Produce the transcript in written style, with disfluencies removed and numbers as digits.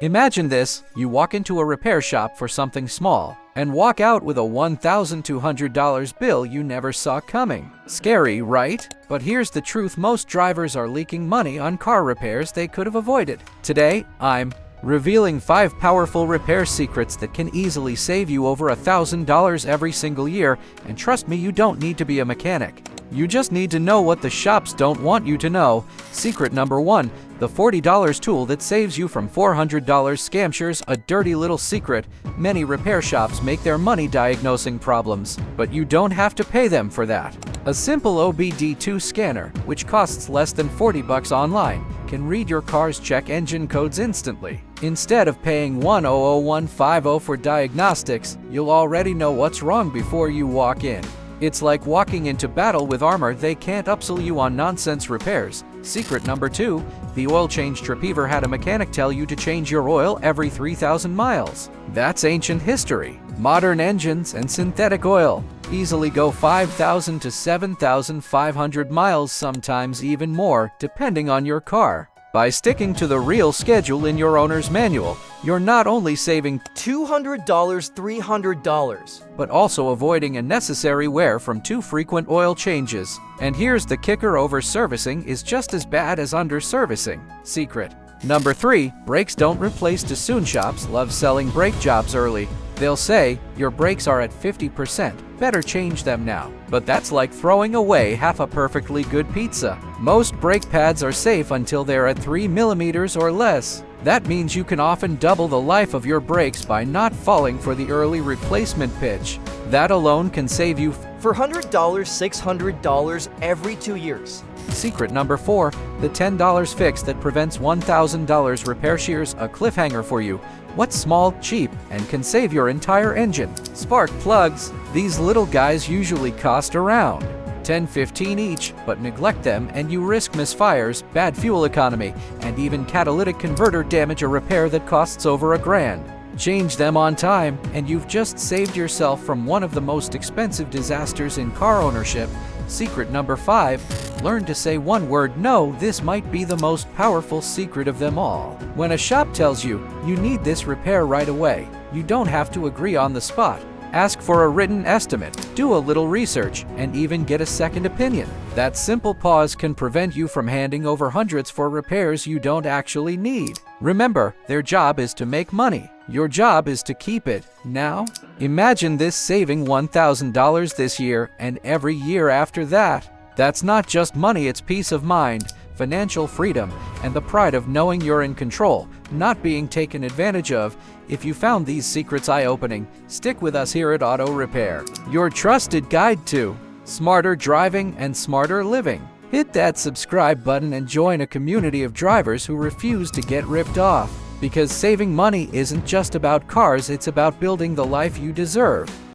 Imagine this, you walk into a repair shop for something small and walk out with a $1,200 bill you never saw coming. Scary, right? But here's the truth, most drivers are leaking money on car repairs they could have avoided. Today, I'm revealing 5 powerful repair secrets that can easily save you over $1,000 every single year, and trust me, you don't need to be a mechanic. You just need to know what the shops don't want you to know. Secret number 1, the $40 tool that saves you from $400 scamshers. A dirty little secret, many repair shops make their money diagnosing problems, but you don't have to pay them for that. A simple OBD2 scanner, which costs less than $40 online, can read your car's check engine codes instantly. Instead of paying $100,150 for diagnostics, you'll already know what's wrong before you walk in. It's like walking into battle with armor. They can't upsell you on nonsense repairs. Secret number 2, the oil change trip. Ever had a mechanic tell you to change your oil every 3,000 miles? That's ancient history. Modern engines and synthetic oil easily go 5,000 to 7,500 miles, sometimes even more, depending on your car. By sticking to the real schedule in your owner's manual, you're not only saving $200, $300, but also avoiding unnecessary wear from too frequent oil changes. And here's the kicker, over-servicing is just as bad as under-servicing. Secret number 3, brakes don't replace too soon. Shops love selling brake jobs early. They'll say, your brakes are at 50%, better change them now. But that's like throwing away half a perfectly good pizza. Most brake pads are safe until they're at 3 millimeters or less. That means you can often double the life of your brakes by not falling for the early replacement pitch. That alone can save you $400, $600 every 2 years. Secret number 4, the $10 fix that prevents $1,000 repair. Here's a cliffhanger for you. What's small, cheap, and can save your entire engine? Spark plugs. These little guys usually cost around $10-15 each, but neglect them and you risk misfires, bad fuel economy, and even catalytic converter damage. A repair that costs over $1,000. Change them on time, and you've just saved yourself from one of the most expensive disasters in car ownership. Secret number 5, learn to say one word no. This might be the most powerful secret of them all. When a shop tells you, you need this repair right away, you don't have to agree on the spot. Ask for a written estimate, do a little research, and even get a second opinion. That simple pause can prevent you from handing over hundreds for repairs you don't actually need. Remember, their job is to make money. Your job is to keep it. Now, imagine this, saving $1,000 this year and every year after that. That's not just money, it's peace of mind, financial freedom, and the pride of knowing you're in control, not being taken advantage of. If you found these secrets eye-opening, stick with us here at Auto Repair, your trusted guide to smarter driving and smarter living. Hit that subscribe button and join a community of drivers who refuse to get ripped off. Because saving money isn't just about cars, it's about building the life you deserve.